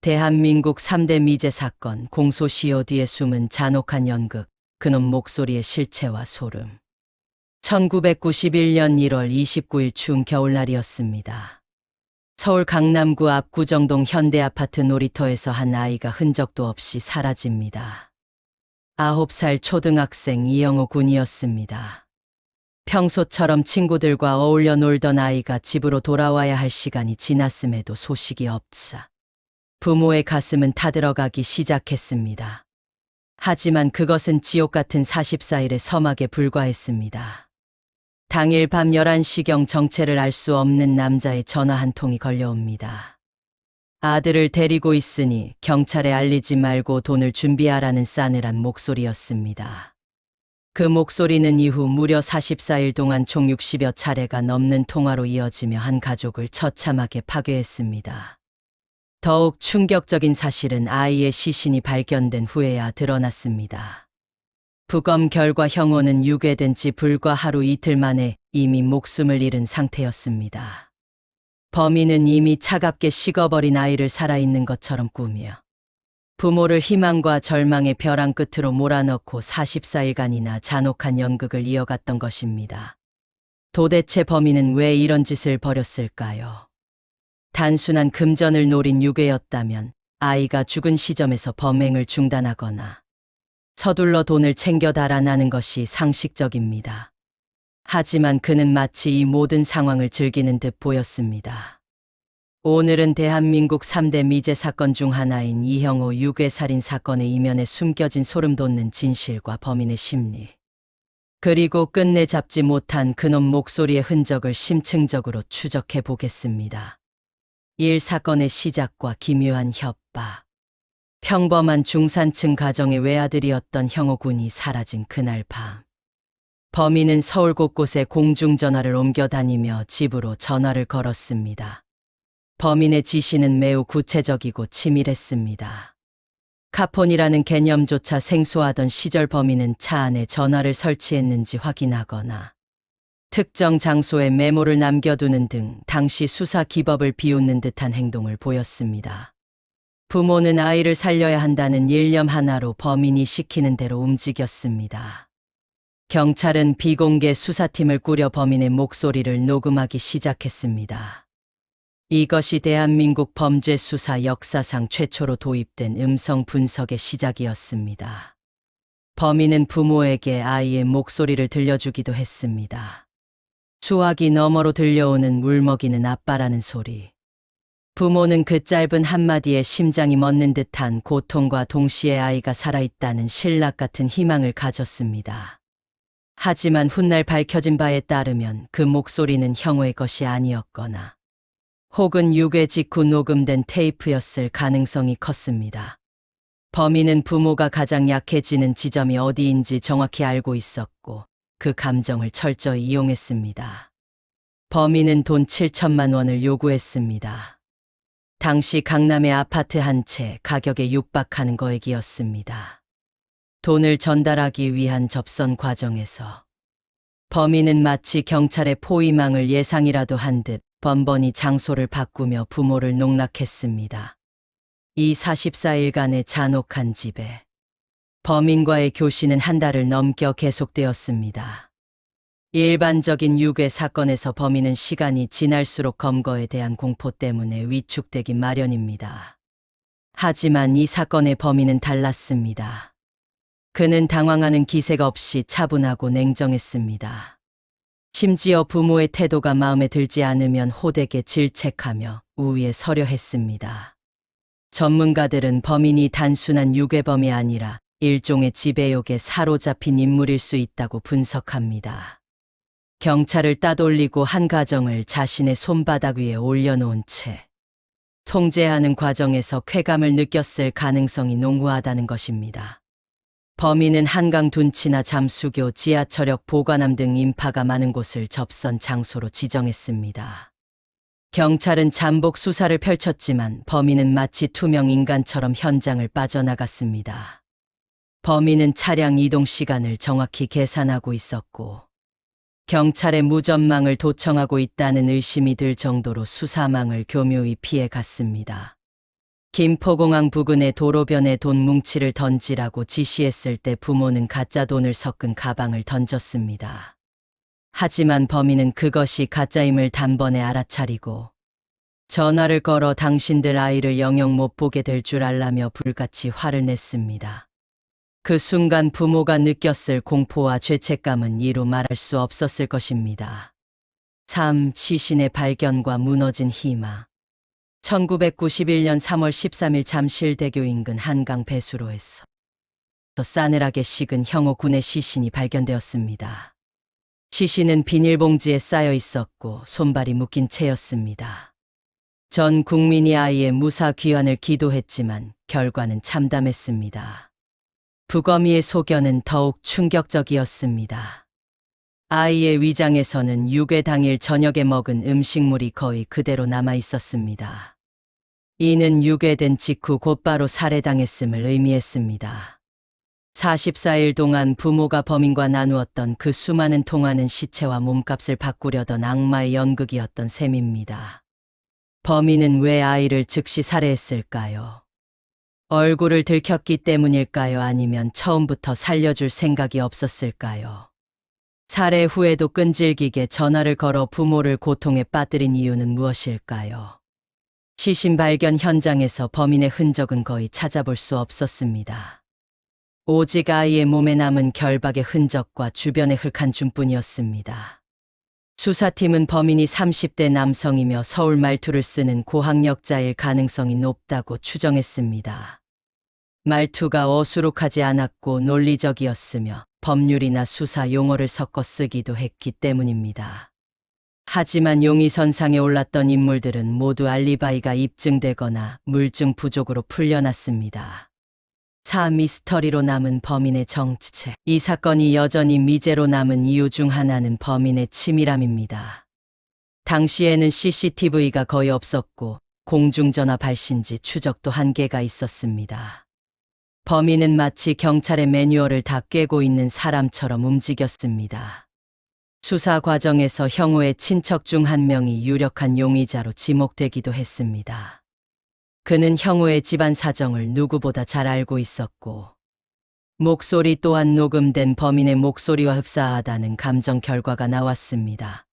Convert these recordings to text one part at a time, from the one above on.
대한민국 3대 미제 사건 공소시효 뒤에 숨은 잔혹한 연극, 그놈 목소리의 실체와 소름. 1991년 1월 29일 추운 겨울날이었습니다. 서울 강남구 앞 구정동 현대아파트 놀이터에서 한 아이가 흔적도 없이 사라집니다. 9살 초등학생 이영호 군이었습니다. 평소처럼 친구들과 어울려 놀던 아이가 집으로 돌아와야 할 시간이 지났음에도 소식이 없자 부모의 가슴은 타들어가기 시작했습니다. 하지만 그것은 지옥 같은 44일의 서막에 불과했습니다. 당일 밤 11시경 정체를 알 수 없는 남자의 전화 한 통이 걸려옵니다. 아들을 데리고 있으니 경찰에 알리지 말고 돈을 준비하라는 싸늘한 목소리였습니다. 그 목소리는 이후 무려 44일 동안 총 60여 차례가 넘는 통화로 이어지며 한 가족을 처참하게 파괴했습니다. 더욱 충격적인 사실은 아이의 시신이 발견된 후에야 드러났습니다. 부검 결과 형호는 유괴된 지 불과 하루 이틀 만에 이미 목숨을 잃은 상태였습니다. 범인은 이미 차갑게 식어버린 아이를 살아있는 것처럼 꾸며 부모를 희망과 절망의 벼랑 끝으로 몰아넣고 44일간이나 잔혹한 연극을 이어갔던 것입니다. 도대체 범인은 왜 이런 짓을 벌였을까요? 단순한 금전을 노린 유괴였다면 아이가 죽은 시점에서 범행을 중단하거나 서둘러 돈을 챙겨 달아나는 것이 상식적입니다. 하지만 그는 마치 이 모든 상황을 즐기는 듯 보였습니다. 오늘은 대한민국 3대 미제 사건 중 하나인 이형호 유괴살인 사건의 이면에 숨겨진 소름 돋는 진실과 범인의 심리, 그리고 끝내 잡지 못한 그놈 목소리의 흔적을 심층적으로 추적해 보겠습니다. 1. 사건의 시작과 기묘한 협박. 평범한 중산층 가정의 외아들이었던 형호 군이 사라진 그날 밤. 범인은 서울 곳곳에 공중전화를 옮겨다니며 집으로 전화를 걸었습니다. 범인의 지시는 매우 구체적이고 치밀했습니다. 카폰이라는 개념조차 생소하던 시절 범인은 차 안에 전화를 설치했는지 확인하거나 특정 장소에 메모를 남겨두는 등 당시 수사 기법을 비웃는 듯한 행동을 보였습니다. 부모는 아이를 살려야 한다는 일념 하나로 범인이 시키는 대로 움직였습니다. 경찰은 비공개 수사팀을 꾸려 범인의 목소리를 녹음하기 시작했습니다. 이것이 대한민국 범죄 수사 역사상 최초로 도입된 음성 분석의 시작이었습니다. 범인은 부모에게 아이의 목소리를 들려주기도 했습니다. 수화기 너머로 들려오는 울먹이는 아빠라는 소리. 부모는 그 짧은 한마디에 심장이 멎는 듯한 고통과 동시에 아이가 살아있다는 신락 같은 희망을 가졌습니다. 하지만 훗날 밝혀진 바에 따르면 그 목소리는 형호의 것이 아니었거나 혹은 유괴 직후 녹음된 테이프였을 가능성이 컸습니다. 범인은 부모가 가장 약해지는 지점이 어디인지 정확히 알고 있었고 그 감정을 철저히 이용했습니다. 범인은 돈 7천만 원을 요구했습니다. 당시 강남의 아파트 한 채 가격에 육박하는 거액이었습니다. 돈을 전달하기 위한 접선 과정에서 범인은 마치 경찰의 포위망을 예상이라도 한 듯 번번이 장소를 바꾸며 부모를 농락했습니다. 이 44일간의 잔혹한 집에 범인과의 교신은 한 달을 넘겨 계속되었습니다. 일반적인 유괴 사건에서 범인은 시간이 지날수록 검거에 대한 공포 때문에 위축되기 마련입니다. 하지만 이 사건의 범인은 달랐습니다. 그는 당황하는 기색 없이 차분하고 냉정했습니다. 심지어 부모의 태도가 마음에 들지 않으면 호되게 질책하며 우위에 서려 했습니다. 전문가들은 범인이 단순한 유괴범이 아니라 일종의 지배욕에 사로잡힌 인물일 수 있다고 분석합니다. 경찰을 따돌리고 한 가정을 자신의 손바닥 위에 올려놓은 채 통제하는 과정에서 쾌감을 느꼈을 가능성이 농후하다는 것입니다. 범인은 한강 둔치나 잠수교, 지하철역, 보관함 등 인파가 많은 곳을 접선 장소로 지정했습니다. 경찰은 잠복 수사를 펼쳤지만 범인은 마치 투명 인간처럼 현장을 빠져나갔습니다. 범인은 차량 이동 시간을 정확히 계산하고 있었고 경찰의 무전망을 도청하고 있다는 의심이 들 정도로 수사망을 교묘히 피해갔습니다. 김포공항 부근의 도로변에 돈 뭉치를 던지라고 지시했을 때 부모는 가짜 돈을 섞은 가방을 던졌습니다. 하지만 범인은 그것이 가짜임을 단번에 알아차리고 전화를 걸어 당신들 아이를 영영 못 보게 될 줄 알라며 불같이 화를 냈습니다. 그 순간 부모가 느꼈을 공포와 죄책감은 이루 말할 수 없었을 것입니다. 시신의 발견과 무너진 희망. 1991년 3월 13일 잠실대교 인근 한강 배수로에서 싸늘하게 식은 형오 군의 시신이 발견되었습니다. 시신은 비닐봉지에 쌓여 있었고 손발이 묶인 채였습니다. 전 국민이 아이의 무사 귀환을 기도했지만 결과는 참담했습니다. 부검의의 소견은 더욱 충격적이었습니다. 아이의 위장에서는 유괴 당일 저녁에 먹은 음식물이 거의 그대로 남아 있었습니다. 이는 유괴된 직후 곧바로 살해당했음을 의미했습니다. 44일 동안 부모가 범인과 나누었던 그 수많은 통화는 시체와 몸값을 바꾸려던 악마의 연극이었던 셈입니다. 범인은 왜 아이를 즉시 살해했을까요? 얼굴을 들켰기 때문일까요? 아니면 처음부터 살려줄 생각이 없었을까요? 살해 후에도 끈질기게 전화를 걸어 부모를 고통에 빠뜨린 이유는 무엇일까요? 시신 발견 현장에서 범인의 흔적은 거의 찾아볼 수 없었습니다. 오직 아이의 몸에 남은 결박의 흔적과 주변의 흙 한 줌뿐이었습니다. 수사팀은 범인이 30대 남성이며 서울 말투를 쓰는 고학력자일 가능성이 높다고 추정했습니다. 말투가 어수룩하지 않았고 논리적이었으며 법률이나 수사 용어를 섞어 쓰기도 했기 때문입니다. 하지만 용의선상에 올랐던 인물들은 모두 알리바이가 입증되거나 물증 부족으로 풀려났습니다. 미스터리로 남은 범인의 정체. 이 사건이 여전히 미제로 남은 이유 중 하나는 범인의 치밀함입니다. 당시에는 CCTV가 거의 없었고 공중전화 발신지 추적도 한계가 있었습니다. 범인은 마치 경찰의 매뉴얼을 다 꿰고 있는 사람처럼 움직였습니다. 수사 과정에서 형우의 친척 중 한 명이 유력한 용의자로 지목되기도 했습니다. 그는 형우의 집안 사정을 누구보다 잘 알고 있었고 목소리 또한 녹음된 범인의 목소리와 흡사하다는 감정 결과가 나왔습니다.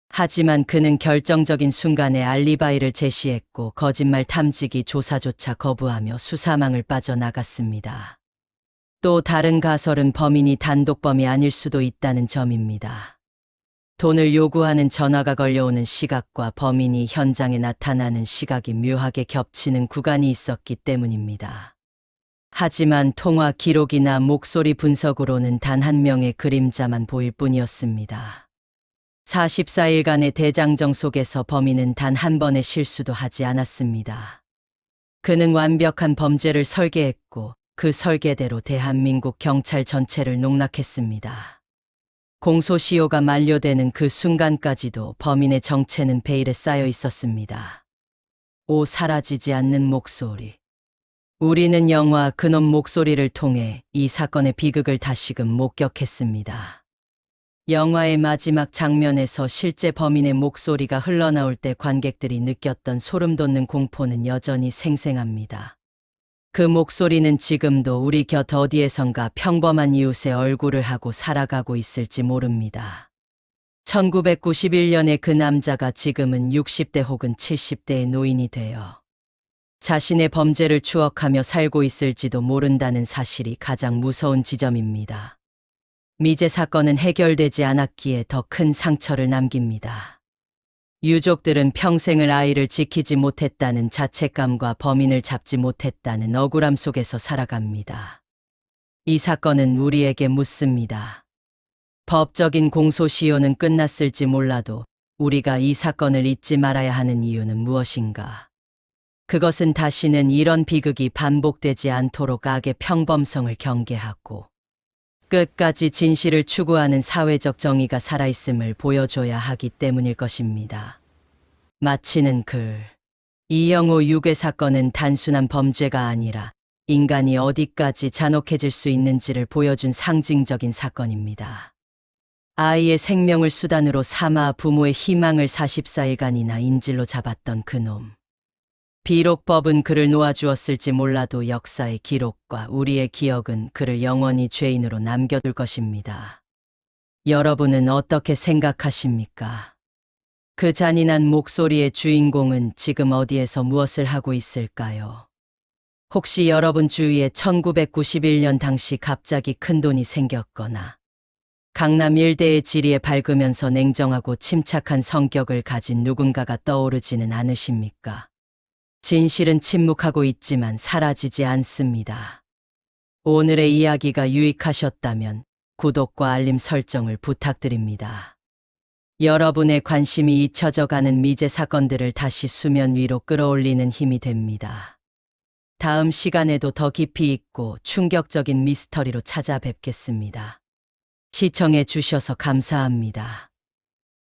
하지만 그는 결정적인 순간에 알리바이를 제시했고 거짓말 탐지기 조사조차 거부하며 수사망을 빠져나갔습니다. 또 다른 가설은 범인이 단독범이 아닐 수도 있다는 점입니다. 돈을 요구하는 전화가 걸려오는 시각과 범인이 현장에 나타나는 시각이 묘하게 겹치는 구간이 있었기 때문입니다. 하지만 통화 기록이나 목소리 분석으로는 단 한 명의 그림자만 보일 뿐이었습니다. 44일간의 대장정 속에서 범인은 단 한 번의 실수도 하지 않았습니다. 그는 완벽한 범죄를 설계했고 그 설계대로 대한민국 경찰 전체를 농락했습니다. 공소시효가 만료되는 그 순간까지도 범인의 정체는 베일에 쌓여 있었습니다. 사라지지 않는 목소리. 우리는 영화 그놈 목소리를 통해 이 사건의 비극을 다시금 목격했습니다. 영화의 마지막 장면에서 실제 범인의 목소리가 흘러나올 때 관객들이 느꼈던 소름돋는 공포는 여전히 생생합니다. 그 목소리는 지금도 우리 곁 어디에선가 평범한 이웃의 얼굴을 하고 살아가고 있을지 모릅니다. 1991년의 그 남자가 지금은 60대 혹은 70대의 노인이 되어 자신의 범죄를 추억하며 살고 있을지도 모른다는 사실이 가장 무서운 지점입니다. 미제 사건은 해결되지 않았기에 더 큰 상처를 남깁니다. 유족들은 평생을 아이를 지키지 못했다는 자책감과 범인을 잡지 못했다는 억울함 속에서 살아갑니다. 이 사건은 우리에게 묻습니다. 법적인 공소시효는 끝났을지 몰라도 우리가 이 사건을 잊지 말아야 하는 이유는 무엇인가? 그것은 다시는 이런 비극이 반복되지 않도록 악의 평범성을 경계하고 끝까지 진실을 추구하는 사회적 정의가 살아있음을 보여줘야 하기 때문일 것입니다. 마치는 글. 이영호 유괴 사건은 단순한 범죄가 아니라 인간이 어디까지 잔혹해질 수 있는지를 보여준 상징적인 사건입니다. 아이의 생명을 수단으로 삼아 부모의 희망을 44일간이나 인질로 잡았던 그놈. 비록 법은 그를 놓아주었을지 몰라도 역사의 기록과 우리의 기억은 그를 영원히 죄인으로 남겨둘 것입니다. 여러분은 어떻게 생각하십니까? 그 잔인한 목소리의 주인공은 지금 어디에서 무엇을 하고 있을까요? 혹시 여러분 주위에 1991년 당시 갑자기 큰돈이 생겼거나 강남 일대의 지리에 밝으면서 냉정하고 침착한 성격을 가진 누군가가 떠오르지는 않으십니까? 진실은 침묵하고 있지만 사라지지 않습니다. 오늘의 이야기가 유익하셨다면 구독과 알림 설정을 부탁드립니다. 여러분의 관심이 잊혀져가는 미제 사건들을 다시 수면 위로 끌어올리는 힘이 됩니다. 다음 시간에도 더 깊이 있고 충격적인 미스터리로 찾아뵙겠습니다. 시청해 주셔서 감사합니다.